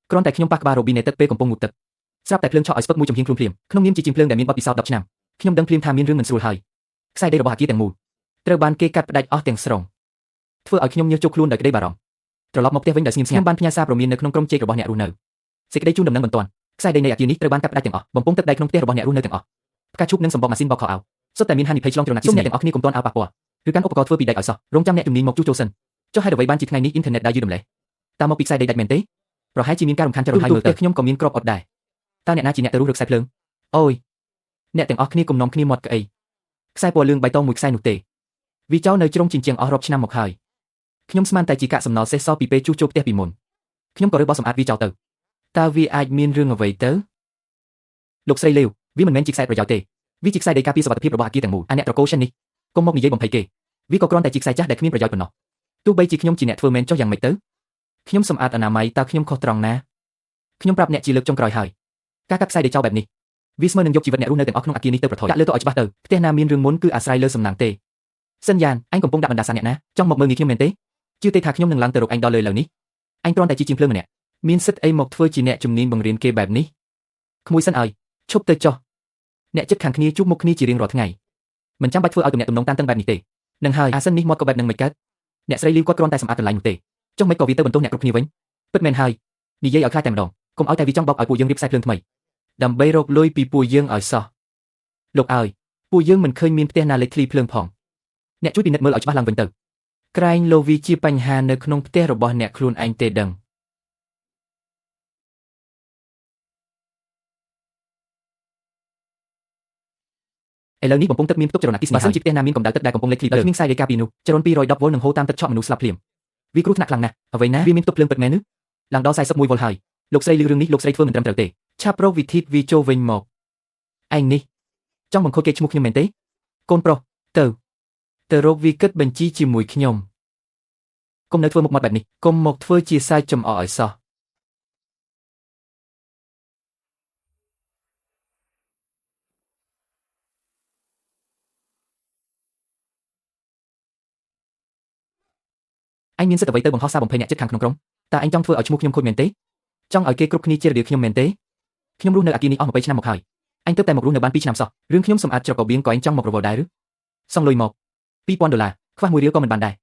គ្រាន់តែខ្ញុំប៉ះក្បាលរ៉ូប៊ីណេទឹកពេលកំពុងងូតទឹកស្រាប់តែភ្លើងឆក់ឲ្យស្ពឹកមួយចំហៀងខ្លួនភ្លាមក្នុងនាមជាជាងភ្លើងដែលមានបទពិសោធន៍10ឆ្នាំខ្ញុំដឹងភ្លាមថាមានរឿងមិនស្រួលហើយខ្សែដេររបស់អគារទាំងមូលត្រូវបានគេកាត់ផ្តាច់អស់ទាំងស្រុងធ្វើឲ្យខ្ញុំញើសជោគខ្លួនដោយក្តីបារម្ភត្រឡប់មកផ្ទះវិញដោយស្ងៀមស្ងាត់ខ្ញុំបានផ្ញើសារព្រមាននៅក្នុងក្រុមជែករបស់អ្នករស់នៅសេចក្តីជូនដំណឹងបន្ទាន់ខ្សែដេរនៃអគារនេះត្រូវបានកាត់ផ្តាច់ទាំងអស់បំពង់ទឹកដែលក្នុងផ្ទះរបស់អ្នករស់នៅទាំងអស់ផ្កាឈូកនិងសម្បកម៉ាស៊ីនបោកខោអាវសុទ្ធតែមានហានិភ័យឆ្លងចរន្តសូមអ្នកទាំងអស់គ្នាកុំទាន់ឲ្យប៉ះពាល់ឬកាន់ឧបករណ៍ធ្វើពីដែកឲ្យសោះរងចាំអ្នកជំនាញមកជួសជុលសិនចុះហេតុអ្វីបានជាថ្ងៃនេះអ៊ីនធឺណិតដើរយឺតរំលេះតាមមកពីខ្សែដេរដាច់មែនទេប្រហែលជាមានការរំខានចរន្តហើយមើលទៅខ្ញុំក៏មានក្របអត់ដែរតើអ្នកណាជាអ្នកទៅរុះរកខ្សែភ្លើងអូយអ្នកទាំងអស់គ្នាកុំនាំគ្នាមាត់ក្អីខ្សែពណ៌លឿងបៃតងមួយខ្សែនោះទេវាចោលនៅជ្រុងជញ្ជាំងអស់រាប់ឆ្នាំមកហើយខ្ញុំស្មានតែជាកាកសំណល់សេះសល់ពីពេលជួសជុលផ្ទះពីមុនខ្ញុំក៏រើបោះសម្អាតវាចោលទៅតើវាអាចមានរឿងអ្វីទៅលោកស្រីលាវវាមិនមែនជាខ្សែប្រយោជន៍ទេវាជាខ្សែដេរការពារសុវត្ថិភាពរបស់អគារទាំងមូលអ្នកត្រកូលសិននេះកុំមកនិយាយបំភ័យគេវាក៏គ្រាន់តែជាខ្សែចាស់ដែលគ្មានប្រយោជន៍ប៉ុណ្ណោះទោះបីជាខ្ញុំជាអ្នកធ្វើមែនចុះយ៉ាងម៉េចទៅខ្ញុំសម្អាតអនាម័យតើខ្ញុំខុសត្រង់ណាខ្ញុំប្រាប់អ្នកជាលើកចុងក្រោយហើយការកាត់ខ្សែដេរចោលបែបនេះវាស្មើនឹងយកជីវិតអ្នករស់នៅទាំងអស់ក្នុងអគារនេះទៅប្រថុយដាក់លើទៅឲ្យច្បាស់ទៅផ្ទះណាមានរឿងមុនគឺអាស្រ័យលើសំណាងទេសន្យានអញកំពុងដាក់បណ្ដាសាអ្នកណាចង់មកមើលងាយខ្ញុំមែនទេជឿទេថាខ្ញុំនឹងឡើងទៅរកអញដល់លើនេះអញគ្រាន់តែជាជាងភ្លើងម្នាក់មានសិទ្ធិអីមកធ្វើជាអ្នកជំនាញបង្រៀនគេបែបនេះក្មួយសិនអើយឈប់ទៅចុះអ្នកចិត្តខាងគ្នាជួបមុខគ្នាជារៀងរាល់ថ្ងៃមិនចាំបាច់ធ្វើឲ្យទំនាក់ទំនងតានតឹងបែបនេះទេនឹងហើយអាសិននេះមាត់ក៏បែបនឹងមិនកើតអ្នកស្រីលីវគាត់គ្រាន់តែសម្អាតកន្លែងនោះទេចុះមិនក៏វាទៅបន្ទោសអ្នកគ្រប់គ្នាវិញពិតមែនហើយនិយាយឲ្យខ្លាចតែម្ដងកុំឲ្យតែវាចង់បោកឲ្យពួកយើងរៀបខ្សែភ្លើងថ្មីដើម្បីរកលុយពីពួកយើងឲ្យសោះលោកអើយពួកយើងមិនឃើញមានផ្ទះណាលេចធ្លីភ្លើងផងអ្នកជួយពិនិត្យមើលឲ្យច្បាស់ឡើងវិញទៅក្រែងលោវីជាបញ្ហានៅក្នុងផ្ទះរបស់អ្នកខ្លួនឯងទេដឹងឥឡូវនេះបំពង់ទឹកមានផ្ទុកចរន្តអគ្គិសនីបើសិនជាផ្ទះណាមានកម្ដៅទឹកដែលកំពុងលេចធ្លីដោយគ្មានខ្សែដេរការពារនោះចរន្ត210វ៉ុលនឹងហូរតាមទឹកឆក់មនុស្សស្លាប់ភ្លាមវាគ្រោះថ្នាក់ខ្លាំងណាស់អ្វីណាវាមានផ្ទុកភ្លើងពិតមែនឬឡើងដល់41វ៉ុលហើយលោកស្រីឮរឿងនេះលោកស្រីធ្វើមិនត្រឹមត្រូវទេឆាប់រកវិធីវាចូលវិញមកឯងនេះចង់បង្ខូចគេឈ្មោះខ្ញុំមែនទេកូនប្រុសទៅរកវាគិតបញ្ជីជាមួយខ្ញុំកុំនៅធ្វើមុខមាត់បែបនេះកុំមកធ្វើជាសាយចំអកឲ្យសោះអញមានសិទ្ធិអ្វីទៅបង្ហោះសារបំភ័យអ្នកចិត្តខាងក្នុងក្រុមតើអញចង់ធ្វើឲ្យឈ្មោះខ្ញុំខូចមែនទេចង់ឲ្យគេគ្រប់គ្នាជេររវាខ្ញុំមែនទេខ្ញុំរស់នៅអគារនេះអស់20ឆ្នាំមកហើយអញទើបតែមករស់នៅបាន2ឆ្នាំសោះរឿងខ្ញុំសម្អាតច្រកកបៀងក៏អញចង់មករវល់ដែរឬសងលុយមក$2000ខ្វះ1រៀលក៏មិនបានដែរ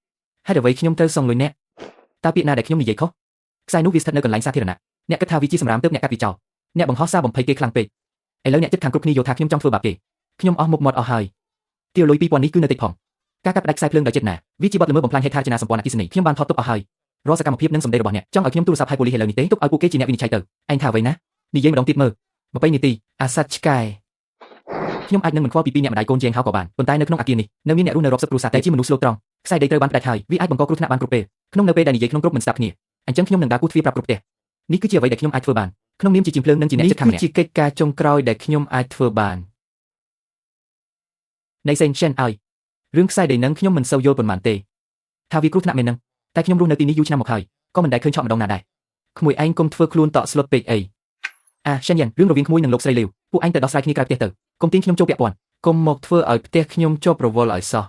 ហេតុអ្វីខ្ញុំត្រូវសងលុយអ្នកតើពាក្យណាដែលខ្ញុំនិយាយខុសខ្សែនោះវាស្ថិតនៅកន្លែងសាធារណៈអ្នកគិតថាវាជាសម្រាមទើបអ្នកកាត់វាចោលអ្នកបង្ហោះសារបំភ័យគេខ្លាំងពេកឥឡូវអ្នកចិត្តខាងគ្រប់គ្នាយល់ថាខ្ញុំចង់ធ្វើបាបគេខ្ញុំអស់មុខមាត់អស់ហើយទាវលុយ$2000នេះគឺនៅតិចផងការកាត់ផ្តាច់ខ្សែភ្លើងដោយចិត្តណាវាជាបទល្មើសបំផ្លាញហេដ្ឋារចនាសម្ព័ន្ធអគ្គិសនីខ្ញុំបានថតទុកអស់ហើយរាល់សកម្មភាពនិងសម្ដីរបស់អ្នកចង់ឲ្យខ្ញុំទូរស័ព្ទហៅប៉ូលីសឥឡូវនេះទេទុកឲ្យពួកគេជាអ្នកវិនិច្ឆ័យទៅឯងថាអ្វីណានិយាយម្ដងទៀតមើល20នាទីអាសត្វឆ្កែខ្ញុំអាចនឹងមិនខ្វល់ពី2អ្នកម្ដាយកូនជេងហៅក៏បានប៉ុន្តែនៅក្នុងអគារនេះនៅមានអ្នករស់នៅរាប់សិបគ្រួសារតែជាមនុស្សស្លូតត្រង់ខ្សែដេរត្រូវបានផ្តាច់ហើយវាអាចបង្កគ្រោះថ្នាក់បានគ្រប់ពេលក្នុងនៅពេលដែលនិយាយក្នុងក្រុមមិនស្ដាប់គ្នាអញ្ចឹងខ្ញុំនឹងដើរគូទ្វារប្រាប់គ្រប់ផ្ទះនេះគឺជាអ្វីដែលខ្ញុំអាចធ្វើបានក្នុងនាមជាជាងភ្លើងនិងជាអ្នកចិត្តខាងម្នាក់នេះគឺជាកិច្ចការចុងក្រោយដែលខ្ញុំអាចធ្វើបាននៃសេនឆេនអើយរឿងខ្សែដេរនឹងខ្ញុំមិនសូវយល់ប៉ុន្មានទេថាវាគ្រោះថ្នាក់មែននឹងតែខ្ញុំរស់នៅទីនេះយូរឆ្នាំមកហើយក៏មិនដែលឃើញឆក់ម្ដងណាដែរក្មួយឯងកុំធ្វើខ្លួនតក់ស្លុតពេកអីឆេនយ៉ាងរឿងរវាងក្មួយនិងលោកស្រីលាវពួកឯងទៅដោះស្រាយគ្នាក្រៅផ្ទះទៅកុំទាញខ្ញុំចូលពាក់ព័ន្ធកុំមកធ្វើឲ្យផ្ទះខ្ញុំជាប់រវល់ឲ្យសោះ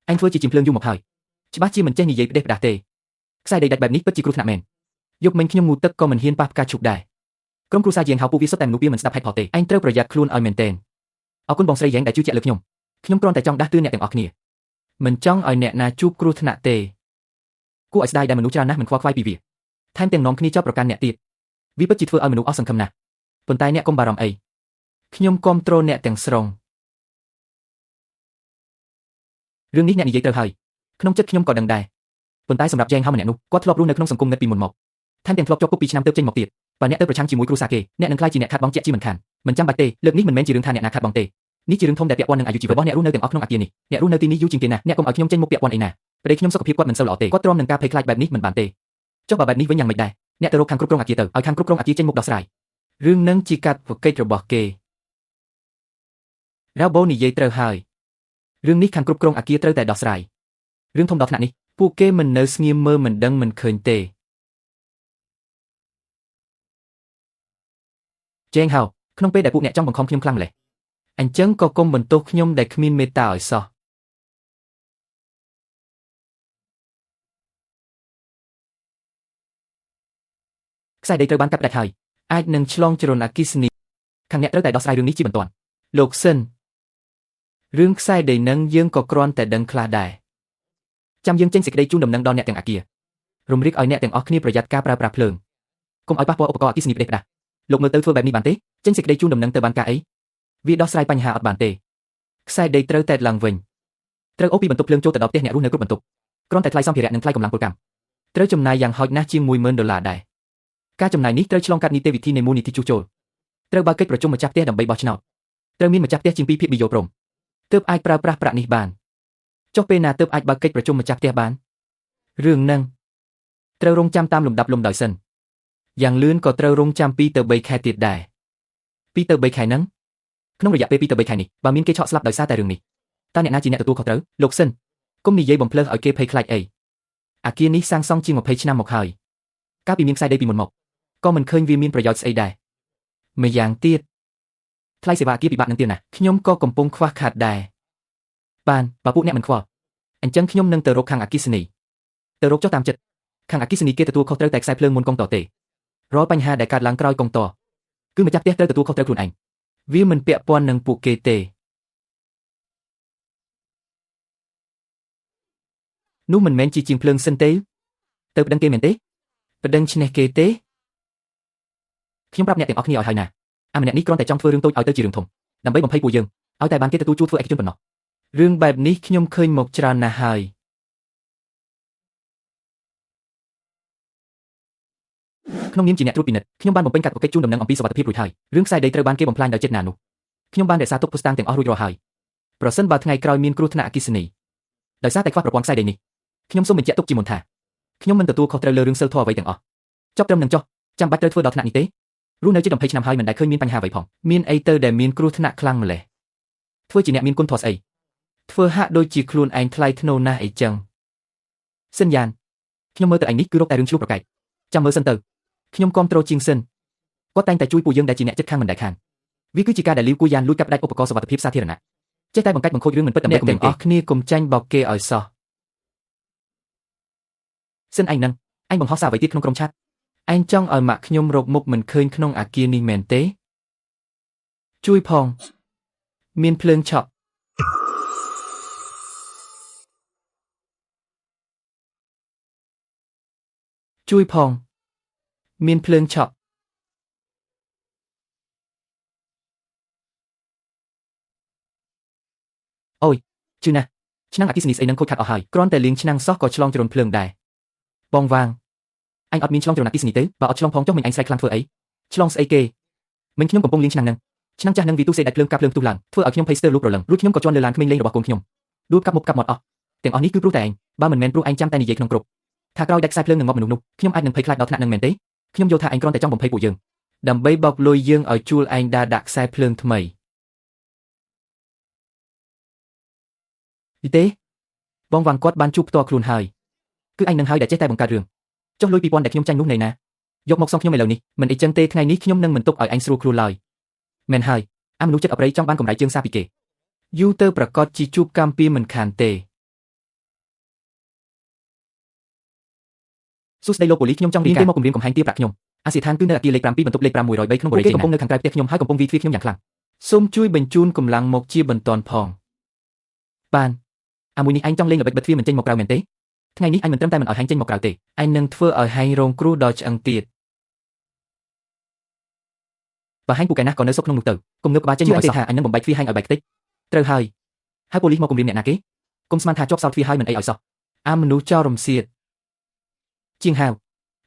អញធ្វើជាជាងភ្លើងយូរមកហើយច្បាស់ជាមិនចេះនិយាយផ្ដេសផ្ដាស់ទេខ្សែដេរដាច់បែបនេះពិតជាគ្រោះថ្នាក់មែនយកមិញខ្ញុំងូទឹកក៏មិនហ៊ានប៉ះផ្កាឈូកដែរក្រុមគ្រួសារយាងហៅពួកវាសុទ្ធតែមនុស្សវាមិនស្ដាប់ហេតុផលទេអញត្រូវប្រយ័ត្នខ្លួនឲ្យមែនទែនអរគុណបងស្រីយ៉ាងដែលជឿជាក់លើខ្ញុំគ្រាន់តែចង់ដាស់តឿនអ្នកទាំងអស់គ្នាមិនចង់ឲ្យអ្នកណាជួបគ្រោះថ្នាក់ទេគួរឲ្យស្ដាយដែលមនុស្សច្រើនណាស់មិនខ្វល់ខ្វាយពីវាថែមទាំងនាំគ្នាចាប់ប្រកាន់អ្នកទៀតវាពិតជាធ្វើឲ្យមនុស្សអស់សង្ឃឹមណាស់ប៉ុន្តែអ្នកកុំបារម្ភអីខ្ញុំគាំទ្រអ្នកទាំងស្រុងរឿងនេះអ្នកនិយាយត្រូវហើយក្នុងចិត្តខ្ញុំក៏ដឹងដែរប៉ុន្តែសម្រាប់យ៉ែងហៅម្នាក់នោះគាត់ធ្លាប់រស់នៅក្នុងសង្គមងឹតពីមុនមកថែមទាំងធ្លាប់ជាប់គុក2ឆ្នាំទើបចេញមកទៀតបើអ្នកទៅប្រឆាំងជាមួយគ្រួសារគេអ្នកនឹងក្លាយជាអ្នកខាតបង់ជាក់ជាមិនខានមិនចាំបាច់ទេលើកនេះមិនមែនជារឿងថាអ្នកណាខាតបង់ទេនេះជារឿងធំដែលពាក់ព័ន្ធនឹងអាយុជីវិតរបស់អ្នករស់នៅទាំងអស់ក្នុងអគារនេះអ្នករស់នៅទីនេះយូរជាងគេណាស់អ្នកកុំឲ្យខ្ញុំចេញមុខពាក់ព័ន្ធអីណាប្តីខ្ញុំសុខភាពគាត់មិនសូវល្អទេគាត់ទ្រាំនឹងការភ័យខ្លាចបែបនេះមិនបានទេចុះបើបែបនេះវិញយ៉ាងម៉េចដែរអ្នកទៅរកខាងគ្រប់គ្រងអគារទៅឲ្យខាងគ្រប់គ្រងអគារចេញមុខដោះស្រាយរឿងនឹងជាកាតព្វកិច្ចរបស់គេរ៉ាបូនិយាយត្រូវហើយរឿងនេះខាងគ្រប់គ្រងអគារត្រូវតែដោះស្រាយរឿងធំដល់ថ្នាក់នេះពួកគេមិននៅស្ងៀមមើលមិនដឹងមិនឃើញទេជេងហៅក្នុងពេលដែលពួកអ្នកចង់បង្ខំខ្ញុំខ្លាំងម្ល៉េះអញ្ចឹងក៏កុំបន្ទោសខ្ញុំដែលគ្មានមេត្តាឲ្យសោះ ខ្សែដីត្រូវបានកាត់ផ្តាច់ហើយអាចនឹងឆ្លងជ្រុលអគ្គិសនីខាងអ្នកត្រូវតែដោះស្រាយរឿងនេះជាបន្ទាន់លោកសិនរឿងខ្សែដីនឹងយើងក៏គ្រាន់តែដឹងខ្លះដែរចាំយើងចេញសេចក្តីជូនដំណឹងដល់អ្នកទាំងអគាររំលឹកឲ្យអ្នកទាំងអស់គ្នាប្រយ័ត្នការប្រើប្រាស់ភ្លើងកុំឲ្យប៉ះពាល់ឧបករណ៍អគ្គិសនីផ្ដេសផ្ដាសលោកមើលទៅធ្វើបែបនេះបានទេចេញសេចក្តីជូនដំណឹងទៅបានការអីវាដោះស្រាយបញ្ហាអត់បានទេខ្សែដីត្រូវតែឡើងវិញត្រូវអូសពីបន្ទប់ភ្លើងចូលទៅដល់ផ្ទះអ្នករស់នៅគ្រប់បន្ទប់គ្រាន់តែថ្លៃសម្ភារៈនិងថ្លៃកម្លាំងពលកម្មត្រូវចំណាយយ៉ាងហោចណាស់ជាង$10,000ដែរការចំណាយនេះត្រូវឆ្លងកាត់នីតិវិធីនៃមូលនិធិជួសជុលត្រូវបើកកិច្ចប្រជុំម្ចាស់ផ្ទះដើម្បីបោះឆ្នោតត្រូវមានម្ចាស់ផ្ទះជាង2ភាគ2យល់ព្រមទើបអាចប្រើប្រាស់ប្រាក់នេះបានចុះពេលណាទើបអាចបើកកិច្ចប្រជុំម្ចាស់ផ្ទះបានរឿងហ្នឹងត្រូវរងចាំតាមលំដាប់លំដោយសិនយ៉ាងលឿនក៏ត្រូវរងចាំ2ទៅ3ខែទៀតដែរ2ទៅ3ខែហ្នឹងក្នុងរយៈពេល2ទៅ3ខែនេះបើមានគេឆក់ស្លាប់ដោយសារតែរឿងនេះតើអ្នកណាជាអ្នកទទួលខុសត្រូវលោកសិនកុំនិយាយបំភ្លើសឲ្យគេភ័យខ្លាចអីអាគារនេះសាងសង់ជាង20ឆ្នាំមកហើយកាលពីមានខ្សែដីពីមុនមកក៏មិនឃើញវាមានប្រយោជន៍ស្អីដែរម្យ៉ាងទៀតថ្លៃសេវាអាគារពិបាកនឹងទៀតណាខ្ញុំក៏កំពុងខ្វះខាតដែរបានបើពួកអ្នកមិនខ្វល់អញ្ចឹងខ្ញុំនឹងទៅរកខាងអគ្គិសនីទៅរកចុះតាមចិត្តខាងអគ្គិសនីគេទទួលខុសត្រូវតែខ្សែភ្លើងមុនកុងតទេរាល់បញ្ហាដែលកើតឡើងក្រោយកុងតគឺម្ចាស់ផ្ទះត្រូវទទួលខុសត្រូវខ្លួនឯងវាមិនពាក់ព័ន្ធនឹងពួកគេទេនោះមិនមែនជាជាងភ្លើងសិនទេទៅប្តឹងគេមែនទេប្តឹងឈ្នះគេទេខ្ញុំប្រាប់អ្នកទាំងអស់គ្នាឲ្យហើយណាអាម្នាក់នេះគ្រាន់តែចង់ធ្វើរឿងតូចឲ្យទៅជារឿងធំដើម្បីបំភ័យពួកយើងឲ្យតែបានគេទទួលជួធ្វើឯកជនប៉ុណ្ណោះរឿងបែបនេះខ្ញុំឃើញមកច្រើនណាស់ហើយក្នុងនាមជាអ្នកត្រួតពិនិត្យខ្ញុំបានបំពេញកាតព្វកិច្ចជូនដំណឹងអំពីសុវត្ថិភាពរួចហើយរឿងខ្សែដីត្រូវបានគេបំផ្លាញដោយចេតនានោះខ្ញុំបានរក្សាទុកភស្តុតាងទាំងអស់រួចរាល់ហើយប្រសិនបើថ្ងៃក្រោយមានគ្រោះថ្នាក់អគ្គិសនីដោយសារតែខ្វះប្រព័ន្ធខ្សែដីនេះខ្ញុំសូមបញ្ជាក់ទុកជាមុនថាខ្ញុំមិនទទួលខុសត្រូវលើរឿងសីលធម៌អ្វីទាំងអស់ចប់ត្រឹមនឹងចុះចាំបាច់ត្រូវធ្វើដល់ថ្នាក់នេះទេរស់នៅជិត20ឆ្នាំហើយមិនដែលឃើញមានបញ្ហាអ្វីផងមានអីទៅដែលមានគ្រោះថ្នាក់ខ្លាំងម្ល៉េះធ្វើជាអ្នកមានគុណធម៌ស្អីធ្វើហាក់ដូចជាខ្លួនឯងថ្លៃថ្នូរណាស់អីចឹងសិនយ៉ានខ្ញុំមើលទៅឯងនេះគឺរកតែរឿងឆ្លោះប្រកែកចាំមើលសិនទៅខ្ញុំគាំទ្រជាងសិនគាត់តែងតែជួយពួកយើងដែលជាអ្នកជិតខាងមិនដែលខានវាគឺជាការដែលលីវគូយ៉ានលួចកាប់ផ្តាច់ឧបករណ៍សុវត្ថិភាពសាធារណៈចេះតែបង្កាច់បង្ខូចរឿងមិនពិតដើម្បីគំរាមទាំងអស់គ្នាកុំចាញ់បោកគេឲ្យសោះសិនឯងនឹងឯងបង្ហោះសារអ្វីទៀតក្នុងក្រុមឆាតឯងចង់ឲ្យម៉ាក់ខ្ញុំរកមុខមិនឃើញក្នុងអាគារនេះមែនទេជួយផងមានភ្លើងឆក់ជួយផងមានភ្លើងឆក់អូយជឿណាស់ឆ្នាំងអគ្គិសនីស្អីនឹងខូចខាតអស់ហើយគ្រាន់តែលាងឆ្នាំងសោះក៏ឆ្លងជ្រុលភ្លើងដែរបងវាងអញអត់មានឆ្លងជ្រុលអគ្គិសនីទេបើអត់ឆ្លងផងចុះមិញអញស្រែកខ្លាំងធ្វើអីឆ្លងស្អីគេមិញខ្ញុំកំពុងលាងឆ្នាំងនឹងឆ្នាំងចាស់នឹងវាទូសេដាច់ភ្លើងកាប់ភ្លើងផ្ទុះឡើងធ្វើឲ្យខ្ញុំភ័យស្ទើរលូប្រលឹងរួចខ្ញុំក៏ជន់លើឡានក្មេងលេងរបស់កូនខ្ញុំដួលកាប់មុខកាប់មាត់អស់ទាំងអស់នេះគឺព្រោះតែឯងបើមិនមែនព្រោះឯងចាំតែនិយាយក្នុងក្រុមថាក្រោយដាច់ខ្សែភ្លើងនឹងមកមនុស្សនោះខ្ញុំអាចនឹងភ័យខ្លាចដល់ថ្នាក់នឹងមែនទេខ្ញុំយល់ថាឯងគ្រាន់តែចង់បំភ័យពួកយើងដើម្បីបោកលុយយើងឲ្យជួលឯងដាក់ខ្សែភ្លើងថ្មីទេបងវាងគាត់បានជួបផ្ទាល់ខ្លួនហើយគឺឯងនឹងហើយដែលចេះតែបង្កើតរឿងចុះលុយ2000ដែលខ្ញុំចាញ់នោះណែណាយកមកសងខ្ញុំឥឡូវនេះមិនអីចឹងទេថ្ងៃនេះខ្ញុំនឹងមិនទុកឲ្យអញស្រួលខ្លួនឡើយមែនហើយអាមនុស្សចិត្តអប្រិយចង់បានកម្រៃជើងសារពីគេយូរទៅប្រកាសជាជួបកម្មពៀមិនខានទេសួស្ដីលោកប៉ូលីសខ្ញុំចង់រៀនគេមកគំរាមកំហែងទារប្រាក់ខ្ញុំអាសយដ្ឋានគឺនៅអគារលេខ7បន្ទប់លេខ503ក្នុងបរិយាកាសកំពុងនៅខាងក្រៅផ្ទះខ្ញុំហើយកំពុងវាយទ្វារខ្ញុំយ៉ាងខ្លាំងសូមជួយបញ្ជូនកម្លាំងមកជាបន្ទាន់ផងបានអាមួយនេះឯងចង់លេងល្បិចបិទទ្វារមិនចេញមកក្រៅមែនទេថ្ងៃនេះអញមិនត្រឹមតែមិនឲ្យហែងចេញមកក្រៅទេអញនឹងធ្វើឲ្យហែងរងគ្រោះដល់ឆ្អឹងទៀតបើហែងពូកែណាស់ក៏នៅសុខក្នុងនោះទៅកុំងើបក្បាលចេញមកឲ្យសោះថាអញនឹងបំបែកទ្វារហែងឲ្យបែកខ្ទេចត្រូវហើយប៉ូលីសមកគំរាមអ្នកណាគេកុំស្មានថាជាប់សោតទ្វារហើយមិនអីឲ្យសោះអាមនុស្សចោលរំសៀតជាងហាវ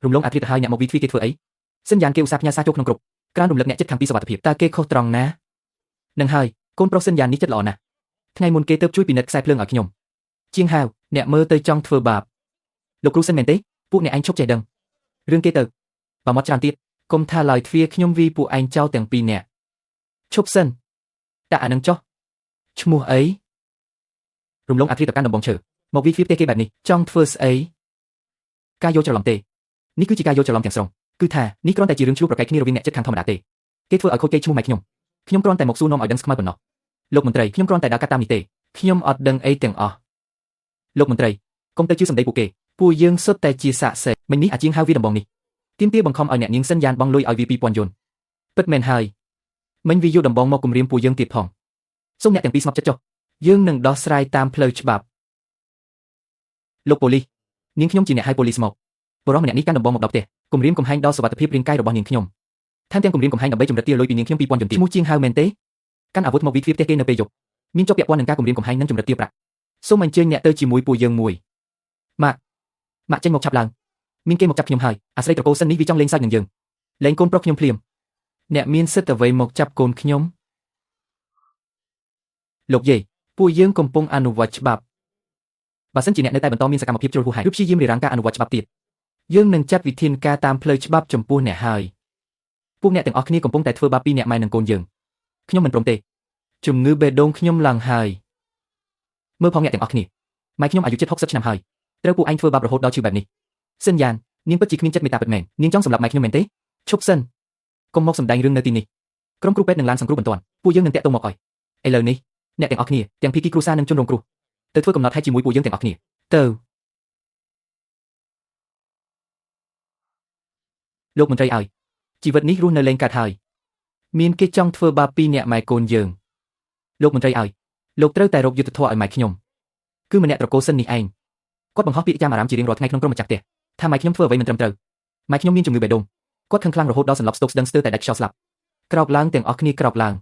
រំលងអាត្រិតទៅហើយអ្នកមកវាយទ្វារគេធ្វើអីសិនយ៉ាងគេឧស្សាហ៍ផ្ញើសារចូលក្នុងក្រុមក្រានរំលឹកអ្នកចិត្តខាងពីសុវត្ថិភាពតើគេខុសត្រង់ណានឹងហើយកូនប្រុសសិនយ៉ាងនេះចិត្តល្អណាស់ថ្ងៃមុនគេទៅជួយពិនិត្យខ្សែភ្លើងឲ្យខ្ញុំជាងហាវអ្នកមើលទៅចង់ធ្វើបាបលោកគ្រូសិនមែនទេពួកអ្នកឯងឈប់ចេះដឹងរឿងគេទៅបើមកច្រើនទៀតកុំថាឡើយទ្វារខ្ញុំវាយពួកឯងចោលទាំងពីរនាក់ឈប់សិនតាអានឹងចោះឈ្មោះអីរំលងអាត្រិតទៅកាន់ដំបងឈើមកវាយទ្វារផ្ទះគេបែបនេះចង់ធ្វើស្អីការយល់ច្រឡំទេនេះគឺជាការយល់ច្រឡំទាំងស្រុងគឺថានេះគ្រាន់តែជារឿងឆ្លោះប្រកែកគ្នារវាងអ្នកចិត្តខាងធម្មតាទេគេធ្វើឲ្យខូចកេរ្តិ៍ឈ្មោះម៉ែខ្ញុំគ្រាន់តែមកសួរនាំឲ្យដឹងស្ខ្មៅប៉ុណ្ណោះលោកមន្ត្រីខ្ញុំគ្រាន់តែដើរកាត់តាមនេះទេខ្ញុំអត់ដឹងអីទាំងអស់លោកមន្ត្រីកុំទៅជឿសម្ដីពួកគេពួកយើងសុទ្ធតែជាសាក្សីមិញនេះអាជាងហៅវាដំបងនេះ ទាមទារបង្ខំឲ្យអ្នកនាងសិនយ៉ានបង់លុយឲ្យវា2000យួនពិតមែនហើយមិញវាយកដំបងមកគំរាមពួកយើងទៀតផងសូមអ្នកទាំងពីរស្ងប់ចិត្តចុះយើងនឹងដោះស្រាយតាមផ្លូវច្បាប់លោកប៉ូលីសនាងខ្ញុំជាអ្នកហៅប៉ូលីសមកបរិសុទ្ធម្នាក់នេះកាន់ដំបងមកដល់ផ្ទះគំរាមកំហែងដល់សុវត្ថិភាពរាងកាយរបស់នាងខ្ញុំថែមទាំងគំរាមកំហែងដើម្បីចម្រិតទារលុយពីនាងខ្ញុំ2000យួនទៀតឈ្មោះជាងហៅមែនទេកាន់អាវុធមកវាយទ្វារផ្ទះគេនៅពេលយប់មានជាប់ពាក់ព័ន្ធនឹងការគំរាមកំហែងនិងចម្រិតទារប្រាក់សូមអញ្ជើញអ្នកទៅជាមួយពួកយើងមួយម៉ាក់ចេញមកឆាប់ឡើងមានគេមកចាប់ខ្ញុំហើយអាស្រីត្រកូលសិននេះវាចង់លេងសើចនឹងយើងលែងកូនប្រុសខ្ញុំភ្លាមអ្នកមានសិទ្ធិអ្វីមកចាប់កូនខ្ញុំលោកយាយពួកយើងកំពុងអនុវត្តច្បាប់បើសិនជាអ្នកនៅតែបន្តមានសកម្មភាពជ្រុលហួសហេតុឬព្យាយាមរារាំងការអនុវត្តច្បាប់ទៀតយើងនឹងចាត់វិធានការតាមផ្លូវច្បាប់ចំពោះអ្នកហើយពួកអ្នកទាំងអស់គ្នាកំពុងតែធ្វើបាបពីអ្នកម៉ែនឹងកូនយើងខ្ញុំមិនព្រមទេជំងឺបេះដូងខ្ញុំឡើងហើយមើលផងអ្នកទាំងអស់គ្នាម៉ែខ្ញុំអាយុជិត60ឆ្នាំហើយត្រូវពួកឯងធ្វើបាបរហូតដល់ឈឺបែបនេះសិនយ៉ាននាងពិតជាគ្មានចិត្តមេត្តាពិតមែននាងចង់សម្លាប់ម៉ែខ្ញុំមែនទេឈប់សិនកុំមកសម្ដែងរឿងនៅទីនេះក្រុមគ្រូពេទ្យនឹងឡានសង្គ្រោះបន្ទាន់ពួកយើងនឹងតាក់ទងមកឲ្យឥឡូវនេះអ្នកទាំងអស់គ្នាទាំងភីគីគ្រួសារនិងជនរងគ្រោះទៅធ្វើកំណត់ហេតុជាមួយពួកយើងទាំងអស់គ្នាទៅលោកមន្ត្រីឲ្យជីវិតនេះរស់នៅលេងកាត់ហើយមានគេចង់ធ្វើបាបពីអ្នកម៉ែកូនយើងលោកមន្ត្រីឲ្យលោកត្រូវតែរកយុត្តិធម៌ឲ្យម៉ែខ្ញុំគឺម្នាក់ត្រកូលសិននេះឯងគាត់បង្ហោះពាក្យចាមអារ៉ាមជារៀងរាល់ថ្ងៃក្នុងក្រុមម្ចាស់ផ្ទះថាម៉ែខ្ញុំធ្វើអ្វីមិនត្រឹមត្រូវម៉ែខ្ញុំមានជំងឺបេះដូងគាត់ខឹងខ្លាំងរហូតដល់សន្លប់ស្ទោកស្ដឹងស្ទើរតែដាច់ខ្យល់ស្លាប់ក្រោកឡើងទាំងអស់គ្នាក្រោកឡើង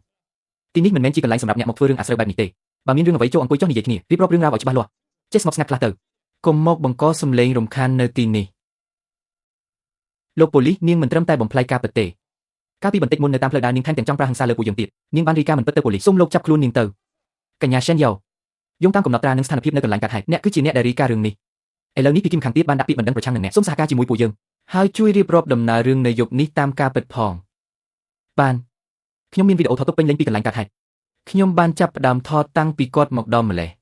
ទីនេះមិនមែនជាកន្លែងសម្រាប់អ្នកមកធ្វើរឿងអាស្រូវបែបនេះទេបើមានរឿងអ្វីចូលអង្គុយចុះនិយាយគ្នារៀបរាប់រឿងរ៉ាវឲ្យច្បាស់លាស់ចេះស្ងប់ស្ងាត់ខ្លះទៅកុំមកបង្កសំឡេងរំខាននៅទីនេះលោកប៉ូលីសនាងមិនត្រឹមតែបំផ្លាញការពិតទេកាលពីបន្តិចមុននៅតាមផ្លូវដើរនាងថែមទាំងចង់ប្រហារហិង្សាលើពួកយើងទៀតនាងបានរាយការណ៍មិនពិតទៅប៉ូលីសសូមលោកចាប់ខ្លួននាងទៅកញ្ញាសេនយ៉ូយោងតាមកំណត់ត្រានិងស្ថានភាពនៅកន្លែងកើតហេតុអ្នកគឺជាអ្នកដែលរាយការណ៍រឿងនេះឥឡូវនេះពីគីមខាងទៀតបានដាក់ពាក្យបណ្ដឹងប្រឆាំងនឹងអ្នកសូមសហការជាមួយពួកយើងហើយជួយរៀបរាប់ដំណើររឿងនៅយប់នេះតាមការពិតផងបានខ្ញុំមានវីដេអូថតទុកពេញលេញពីកន្លែងកើតហេតុខ្ញុំបានចាប់ផ្ដើមថតតាំងពីគាត់មកដល់ម្លេះ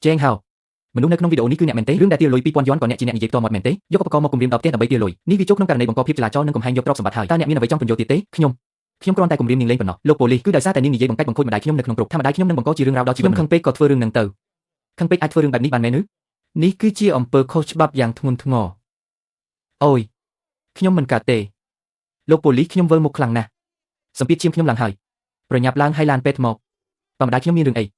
ជេងហៅមនុស្សនៅក្នុងវីដេអូនេះគឺអ្នកមែនទេរឿងដែលទារលុយ2000យួនក៏អ្នកជាអ្នកនិយាយផ្ទាល់មាត់មែនទេយកឧបករណ៍មកគំរាមដល់ផ្ទះដើម្បីទារលុយនេះវាចូលក្នុងករណីបង្កភាពចលាចលនិងកំហែងយកទ្រព្យសម្បត្តិហើយតើអ្នកមានអ្វីចង់ពន្យល់ទៀតទេខ្ញុំគ្រាន់តែគំរាមនាងលេងប៉ុណ្ណោះលោកប៉ូលីសគឺដោយសារតែនាងនិយាយបង្កាច់បង្ខូចម្ដាយខ្ញុំនៅក្នុងក្រុមថាម្ដាយខ្ញុំនឹងបង្កជារឿងរ៉ាវដល់ជីវិតខ្ញុំខឹងពេកក៏ធ្វើរឿងនឹងទៅខឹងពេកអាចធ្វើរឿងបែបនេះបានមែនឬនេះគឺជាអំពើខុសច្បាប់យ៉ាងធ្ងន់ធ្ងរអូយខ្ញុំមិនកើតទេលោកប៉ូលីសខ្ញុំវិលមុខខ្លាំងណាស់សម្ពាធឈាមខ្ញុំឡើងហើយប្រញាប់ឡើងហើយឡានពេទ្យមកបើម្ដាយខ្ញុំមានរឿងអី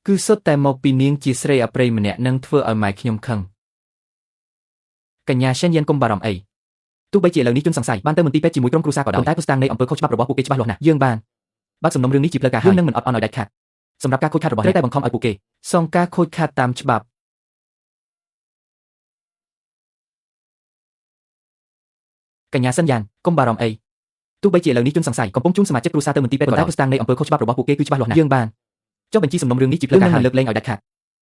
គឺសុទ្ធតែមកពីនាងជាស្រីអប្រិយម្នាក់នឹងធ្វើឲ្យម៉ែខ្ញុំខឹងកញ្ញាសេនយ៉ានកុំបារម្ភអីទោះបីជាឥឡូវនេះជនសង្ស័យបានទៅមន្ទីរពេទ្យជាមួយក្រុមគ្រួសារក៏ដោយតែភស្តុតាងនៃអំពើខុសច្បាប់របស់ពួកគេច្បាស់លាស់ណាស់យើងបានបើកសំណុំរឿងនេះជាផ្លូវការហើយយើងនឹងមិនអត់អន់ឲ្យដាច់ខាតសម្រាប់ការខូចខាតរបស់អ្នកត្រូវតែបង្ខំឲ្យពួកគេសងការខូចខាតតាមច្បាប់កញ្ញាសិនយ៉ានកុំបារម្ភអីទោះបីជាឥឡូវនេះជនសង្ស័យកំពុងជូនសមាជិកគ្រួសារទៅមន្ទីរពេទ្យក៏ដោយភស្តុតាងនៃអំពើខុសច្បាប់របស់ពួកគេគឺច្បាស់លាស់ណាស់យើងបានចុះបញ្ជីសំណុំរឿងនេះជាផ្លូវការហើយលើកលែងឲ្យដាច់ខាត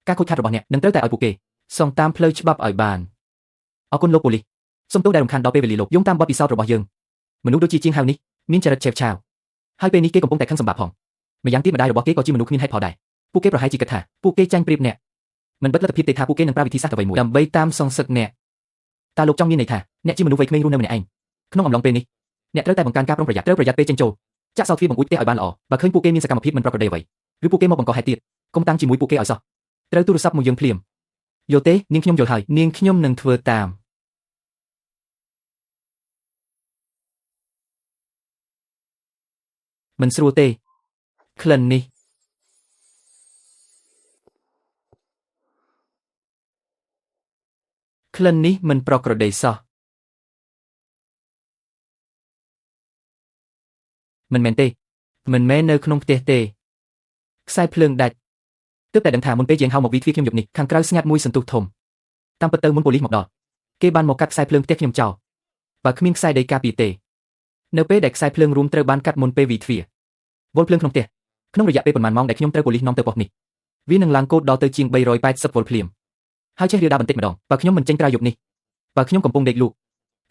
ការខូចខាតរបស់អ្នកនឹងត្រូវតែឲ្យពួកគេសងតាមផ្លូវច្បាប់ឲ្យបានអរគុណលោកប៉ូលីសសូមទោសដែលរំខានដល់ពេលវេលាលោកយោងតាមបទពិសោធន៍របស់យើងមនុស្សដូចជាជាងហៅនេះមានចរិតឆេវឆាវហើយពេលនេះគេកំពុងតែខឹងសម្បាប់ផងម្យ៉ាងទៀតម្ដាយរបស់គេក៏ជាមនុស្សគ្មានហេតុផលដែរពួកគេប្រហែលជាគិតថាពួកគេចាញ់ប្រៀបអ្នកមិនបិទលទ្ធភាពទេថាពួកគេនឹងប្រើវិធីសាស្ត្រអ្វីមួយដើម្បីតាមសងសឹកអ្នកតើលោកចង់មានន័យថាអ្នកជាមនុស្សវ័យក្មេងរស់នៅម្នាក់ឯងក្នុងអំឡុងពេលនេះអ្នកត្រូវតែបង្កើនការប្រុងប្រយ័ត្នត្រូវប្រយ័ត្នពេលចេញចូលចាក់សោទ្វារបង្អួចផ្ទះឲ្យបានល្អបើឃើញពួកគេមានសកម្មភាពមិនប្រក្រតីអ្វីឬពួកគេមកបង្កហេតុទៀតកុំតាំងជាមួយពួកគេឲ្យសោះត្រូវទូរស័ព្ទមកយើងភ្លាមយល់ទេនាងខ្ញុំយល់ហើយនាងខ្ញុំនឹងធ្វើតាមមិនស្រួលទេក្លិននេះមិនប្រក្រតីសោះមិនមែនទេមិនមែននៅក្នុងផ្ទះទេខ្សែភ្លើងដាច់ទើបតែដឹងថាមុនពេលជាងហៅមកវិទ្យាខ្ញុំយប់នេះខាងក្រៅស្ងាត់មួយសន្ទុះធំតាមពិតទៅមុនប៉ូលីសមកដល់គេបានមកកាត់ខ្សែភ្លើងផ្ទះខ្ញុំចោលបើគ្មានខ្សែដីការពារទេនៅពេលដែលខ្សែភ្លើងរួមត្រូវបានកាត់មុនពេលវិទ្យាវល់ភ្លើងក្នុងផ្ទះក្នុងរយៈពេលប្រហែលម៉ោងដែលខ្ញុំត្រូវប៉ូលីសនាំទៅប៉ុស្តិ៍នេះវានឹងឡើងកូដដល់ទៅជាង380វល់ភ្លាមហើយចេះរាលដាលបន្តិចម្ដងបើខ្ញុំមិនចេញក្រៅយប់នេះបើខ្ញុំកំពុងដេកលក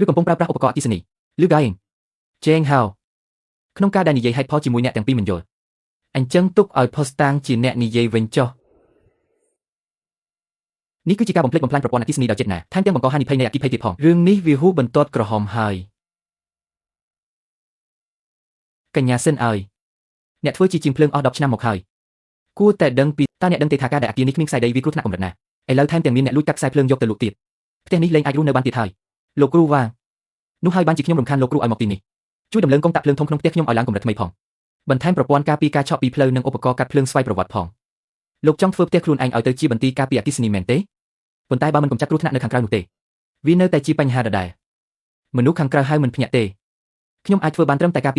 ់ឬកំពុងប្រើប្រាស់ឧបករណ៍អគ្គិសនីឬ Gaing ជេងហៅក្នុងការដែលនិយាយហេតុផលជាមួយអ្នកទាំងពីរមិនយល់អញ្ចឹងទុកឲ្យផុសតាងជាអ្នកនិយាយវិញចុះនេះគឺជាការបំផ្លិចបំផ្លាញប្រព័ន្ធអគ្គិសនីដោយចេតនាថែមទាំងបង្កហានិភ័យនៃអគ្គិភ័យទៀតផងរឿងនេះវាហួសបន្ទាត់ក្រហមហើយកញ្ញាសិនឲ្យអ្នកធ្វើជាជាងភ្លើងអស់10ឆ្នាំមកហើយ គួរតែដឹងពីតើអ្នកដឹងទេថាការដែលអគារនេះគ្មានខ្សែដីវាគ្រោះថ្នាក់កម្រិតណាឥឡូវថែមទាំងមានអ្នកលួចកាត់ខ្សែភ្លើងយកទៅលក់ទៀតផ្ទះនេះលែងអាចរស់នៅបានទៀតហើយលោកគ្រូវ៉ានោះហើយបានជាខ្ញុំរំខានលោកគ្រូឲ្យមកទីនេះជួយដំឡើងកុងតាក់ភ្លើងធំក្នុងផ្ទះខ្ញុំឲ្យឡើងកម្រិតថ្មីផងបន្ថែមប្រព័ន្ធការពារការឆក់ពីផ្លូវនិងឧបករណ៍កាត់ភ្លើងស្វ័យប្រវត្តិផងលោកចង់ធ្វើផ្ទះខ្លួនឯងឲ្យទៅជាបន្ទីការពារអគ្គិសនីមែនទេប៉ុន្តែបើមិនកម្ចាត់គ្រោះថ្នាក់នៅខាងក្រៅនោះទេវានៅតែជាបញ្ហាដដែលមនុស្សខាងក្រៅហើយមិនភ្ញាក់ទេខ្ញុំអាចធ្វើបានត្រឹមតែការពារ